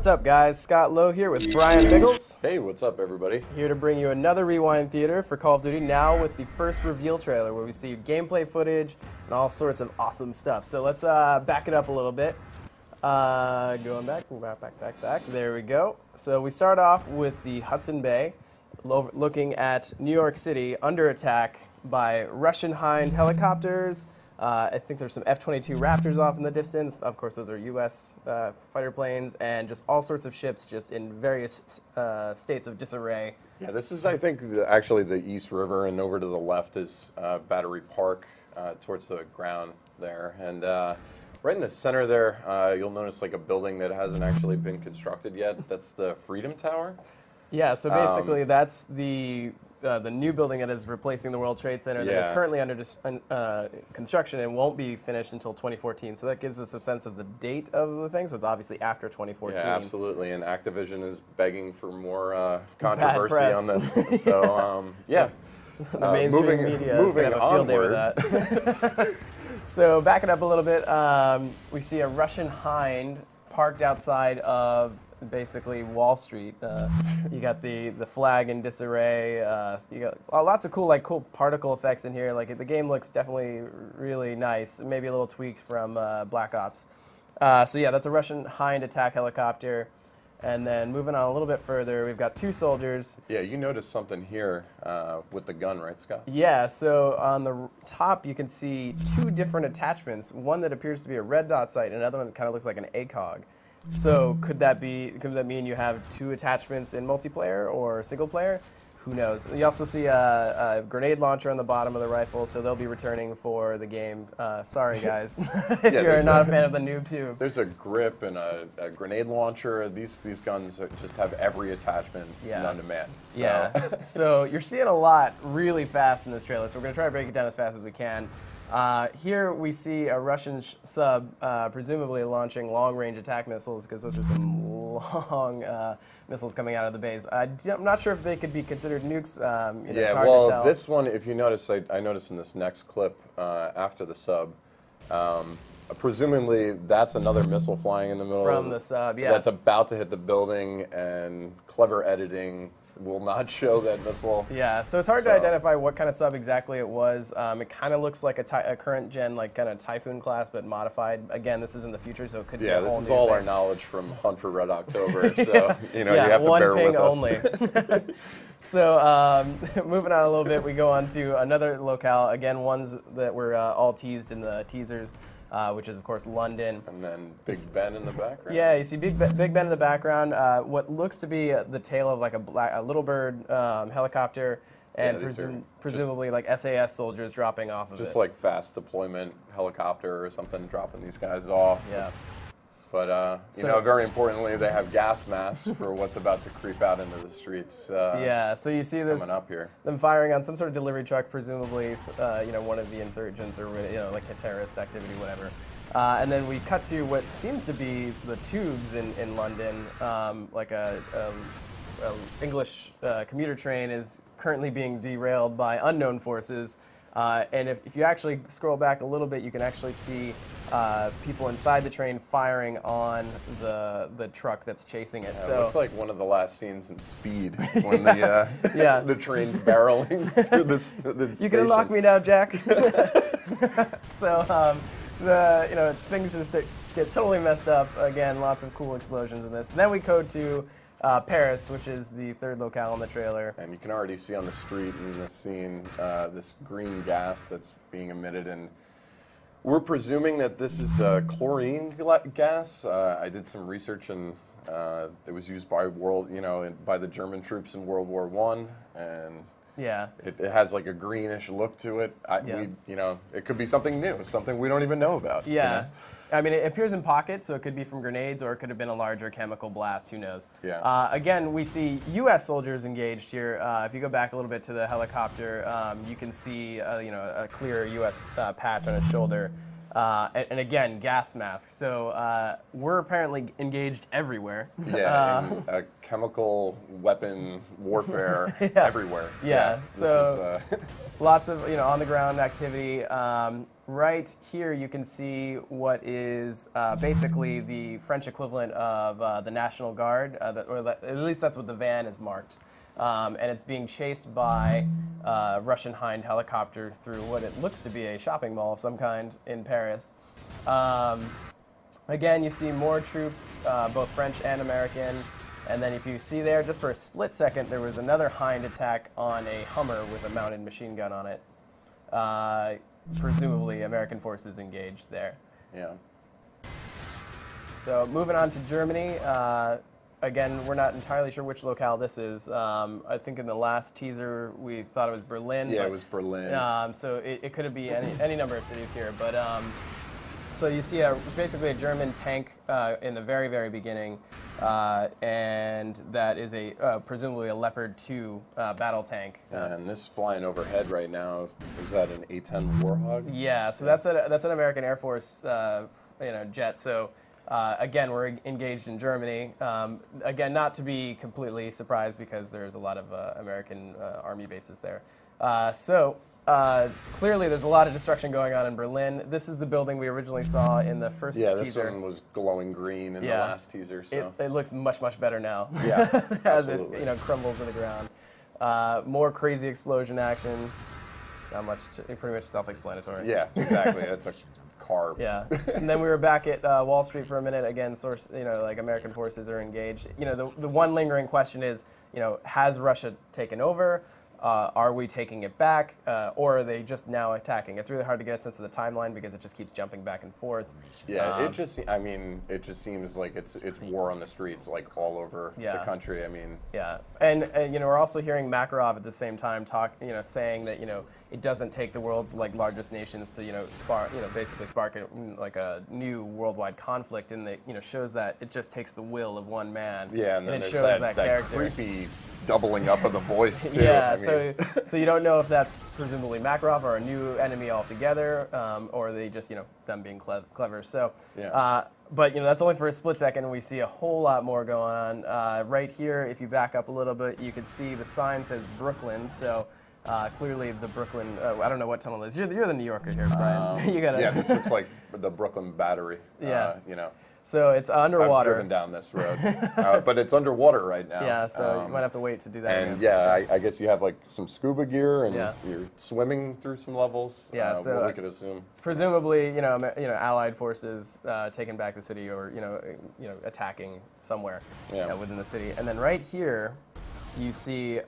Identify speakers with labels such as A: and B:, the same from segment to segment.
A: What's up, guys? Scott Lowe here with Brian Biggles.
B: Hey, what's up, everybody?
A: Here to bring you another Rewind Theater for Call of Duty, now with the first reveal trailer where we see gameplay footage and all sorts of awesome stuff. So let's back it up a little bit. Going back. There we go. So we start off with the Hudson Bay, looking at New York City under attack by Russian Hind helicopters. I think there's some F-22 Raptors off in the distance. Of course, those are U.S. Fighter planes, and just all sorts of ships just in various states of disarray.
B: Yeah, this is, I think, actually the East River, and over to the left is Battery Park towards the ground there. And right in the center there, you'll notice like a building that hasn't actually been constructed yet. That's the Freedom Tower.
A: Yeah, so basically that's the new building that is replacing the World Trade Center that is currently under construction and won't be finished until 2014. So that gives us a sense of the date of the thing. So it's obviously after 2014.
B: Yeah, absolutely. And Activision is begging for more controversy on this. So, yeah.
A: The mainstream media is going to have a field day with that. So back it up a little bit, we see a Russian Hind parked outside of basically Wall Street. You got the flag in disarray. You got lots of cool particle effects in here. Like the game looks definitely really nice. Maybe a little tweaked from Black Ops. So yeah, that's a Russian Hind attack helicopter. And then moving on a little bit further, we've got two soldiers.
B: Yeah, you noticed something here with the gun, right, Scott?
A: Yeah, so on the top you can see two different attachments. One that appears to be a red dot sight, and another one that kind of looks like an ACOG. So could that mean you have two attachments in multiplayer or single player? Who knows? You also see a grenade launcher on the bottom of the rifle, so they'll be returning for the game. Sorry, guys, if you're not a fan of the noob tube.
B: There's a grip and a grenade launcher. These guns just have every attachment known to man. So.
A: Yeah. So you're seeing a lot really fast in this trailer. So we're gonna try to break it down as fast as we can. Here we see a Russian sub presumably launching long-range attack missiles, because those are some long missiles coming out of the base. I'm not sure if they could be considered nukes.
B: Yeah, well, this one, if you notice, I noticed in this next clip after the sub, presumably that's another missile flying in the middle.
A: From the sub, yeah.
B: That's about to hit the building, and clever editing will not show that missile.
A: Yeah, so it's hard to identify what kind of sub exactly it was. It kind of looks like a current gen, like kind of Typhoon class, but modified. Again, this is in the future, so it could be a whole new
B: this is all
A: thing.
B: Our knowledge from Hunt for Red October, so you know, you have to
A: one
B: bear
A: ping
B: with us.
A: only. So moving on a little bit, we go on to another locale. Again, ones that were all teased in the teasers. Which is, of course, London.
B: And then Big Ben in the background.
A: Yeah, you see Big Ben in the background. What looks to be the tail of like a little bird helicopter, and presumably like SAS soldiers dropping off of it.
B: Just like fast deployment helicopter or something, dropping these guys off.
A: Yeah.
B: But, you know, very importantly, they have gas masks for what's about to creep out into the streets.
A: Yeah, so you see this
B: coming up here.
A: Them firing on some sort of delivery truck, presumably, you know, one of the insurgents or, you know, like a terrorist activity, whatever. And then we cut to what seems to be the tubes in London, like a English commuter train is currently being derailed by unknown forces. And if you actually scroll back a little bit, you can actually see people inside the train firing on the truck that's chasing it.
B: Yeah,
A: so
B: it looks like one of the last scenes in Speed when the the train's barreling through the station.
A: You can unlock me now, Jack. So you know, things just get totally messed up. Again, lots of cool explosions in this. And then we go to Paris, which is the third locale in the trailer.
B: And you can already see on the street in this scene this green gas that's being emitted, and we're presuming that this is chlorine gas. I did some research, and it was used by by the German troops in World War I, and
A: yeah,
B: it has like a greenish look to it. It could be something new, something we don't even know about.
A: Yeah.
B: You know?
A: I mean, it appears in pockets, so it could be from grenades, or it could have been a larger chemical blast. Who knows?
B: Yeah.
A: Again, we see U.S. soldiers engaged here. If you go back a little bit to the helicopter, you can see a clear U.S. patch on his shoulder. And again, gas masks. So we're apparently engaged everywhere.
B: Yeah, in chemical weapon warfare everywhere.
A: Yeah. So
B: this is,
A: lots of on the ground activity. Right here, you can see what is basically the French equivalent of the National Guard, at least that's what the van is marked. And it's being chased by Russian Hind helicopter through what it looks to be a shopping mall of some kind in Paris. Again, you see more troops, both French and American. And then if you see there, just for a split second, there was another Hind attack on a Hummer with a mounted machine gun on it. Presumably American forces engaged there.
B: yeah.
A: So moving on to Germany. Again, we're not entirely sure which locale this is. I think in the last teaser we thought it was Berlin.
B: Yeah, it was Berlin.
A: So it could be any number of cities here. But so you see basically a German tank in the very, very beginning, and that is presumably a Leopard 2 battle tank.
B: And this flying overhead right now, is that an A-10 Warhog?
A: Yeah, so that's an American Air Force jet. So. Again, we're engaged in Germany. Again, not to be completely surprised because there's a lot of American army bases there. Clearly there's a lot of destruction going on in Berlin. This is the building we originally saw in the first teaser.
B: Yeah, this one was glowing green in the last teaser. So
A: it looks much, much better now.
B: Yeah,
A: as
B: absolutely.
A: it crumbles to the ground. More crazy explosion action. Not much, pretty much self-explanatory.
B: Yeah, exactly. That's a car.
A: Yeah, and then we were back at Wall Street for a minute. Again, like American forces are engaged. The one lingering question is, has Russia taken over? Are we taking it back, or are they just now attacking? It's really hard to get a sense of the timeline because it just keeps jumping back and forth.
B: Yeah, it just seems like it's war on the streets, like all over the country. I mean,
A: yeah, and we're also hearing Makarov at the same time saying that it doesn't take the world's largest nations to basically spark a new worldwide conflict, and that shows that it just takes the will of one man.
B: Yeah, and then
A: it
B: there's
A: shows
B: that
A: character.
B: creepy doubling up of the voice too.
A: Yeah,
B: I mean.
A: so you don't know if that's presumably Makarov or a new enemy altogether, or are they just them being clever. So,
B: yeah.
A: But that's only for a split second. We see a whole lot more going on. Right here, if you back up a little bit, you can see the sign says Brooklyn. So. Clearly, the Brooklyn. I don't know what tunnel it is. You're the New Yorker here, Brian. You gotta.
B: Yeah, this looks like the Brooklyn Battery.
A: Yeah. So it's underwater.
B: I've driven down this road, but it's underwater right now.
A: Yeah, so you might have to wait to do that.
B: And yeah, I guess you have some scuba gear, and
A: Yeah.
B: you're swimming through some levels.
A: Yeah, so
B: what we could assume.
A: Presumably, Allied forces taking back the city, or attacking somewhere within the city. And then right here, you see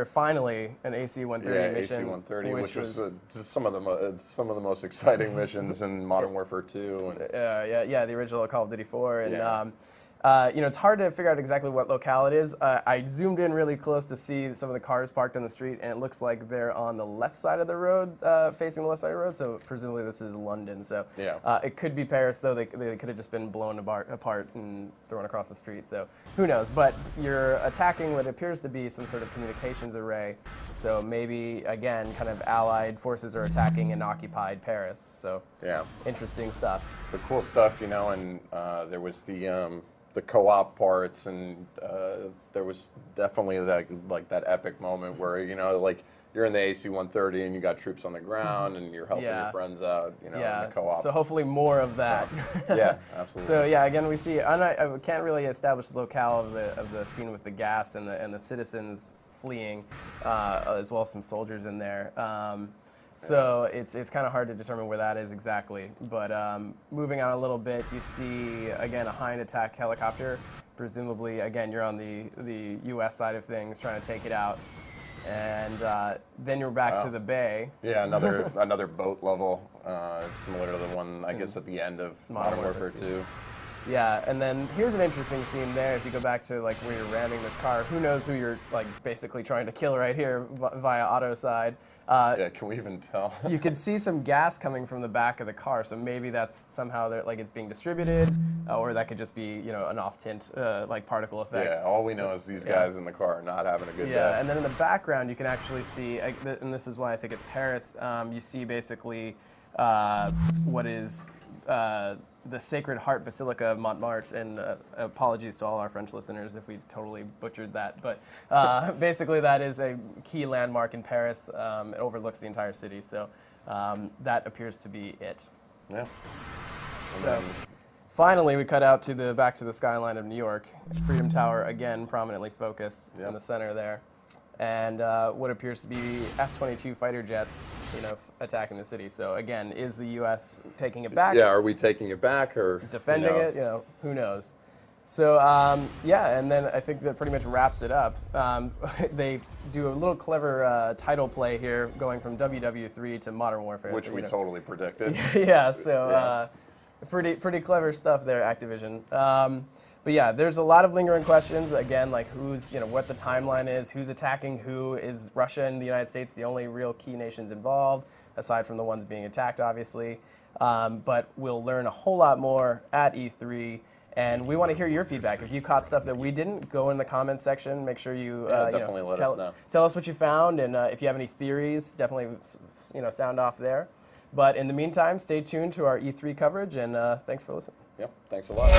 A: finally an AC-130 mission.
B: Yeah, AC-130, which was some of the most exciting missions in Modern Warfare 2.
A: The original Call of Duty 4, and
B: Yeah.
A: It's hard to figure out exactly what locale it is. I zoomed in really close to see some of the cars parked on the street, and it looks like they're on the left side of the road, facing the left side of the road. So presumably this is London. So it could be Paris, though. They could have just been blown apart and thrown across the street. So who knows? But you're attacking what appears to be some sort of communications array. So maybe again, kind of Allied forces are attacking an occupied Paris. So interesting stuff.
B: The cool stuff, and there was the co-op parts, and there was definitely that epic moment where you're in the AC-130 and you got troops on the ground and you're helping your friends out, in the co-op.
A: So hopefully more of that.
B: Yeah, absolutely.
A: So again, we see. I can't really establish the locale of the scene with the gas and the citizens fleeing, as well as some soldiers in there. So it's kind of hard to determine where that is exactly. But moving on a little bit, you see, again, a Hind attack helicopter. Presumably, again, you're on the U.S. side of things, trying to take it out. And then you're back to the bay.
B: Yeah, another boat level, similar to the one, I guess, at the end of Modern Warfare 2.
A: Yeah, and then here's an interesting scene there. If you go back to like where you're ramming this car, who knows who you're like basically trying to kill right here via auto side.
B: Yeah, can we even tell?
A: You can see some gas coming from the back of the car, so maybe that's somehow like it's being distributed, or that could just be an off tint like particle effect.
B: Yeah, all we know is these guys in the car are not having a good day.
A: Yeah, and then in the background you can actually see, and this is why I think it's Paris. You see basically what is the Sacred Heart Basilica of Montmartre, and apologies to all our French listeners if we totally butchered that, but basically that is a key landmark in Paris. It overlooks the entire city, so that appears to be it.
B: Yeah.
A: So finally we cut out to back to the skyline of New York. Freedom Tower again prominently focused in the center there. And what appears to be F-22 fighter jets, attacking the city. So again, is the U.S. taking it back?
B: Yeah, are we taking it back or
A: defending it? Who knows? So yeah, and then I think that pretty much wraps it up. They do a little clever title play here, going from WW3 to Modern Warfare,
B: which we totally predicted.
A: Yeah, so pretty clever stuff there, Activision. But yeah, there's a lot of lingering questions. Again, like who's, what the timeline is, who's attacking who. Is Russia and the United States the only real key nations involved, aside from the ones being attacked, obviously? But we'll learn a whole lot more at E3. And we want to hear your feedback. If you caught stuff that we didn't, go in the comments section. Make sure you
B: definitely let us know.
A: Tell us what you found, and if you have any theories, definitely sound off there. But in the meantime, stay tuned to our E3 coverage, and thanks for listening.
B: Yep, thanks a lot.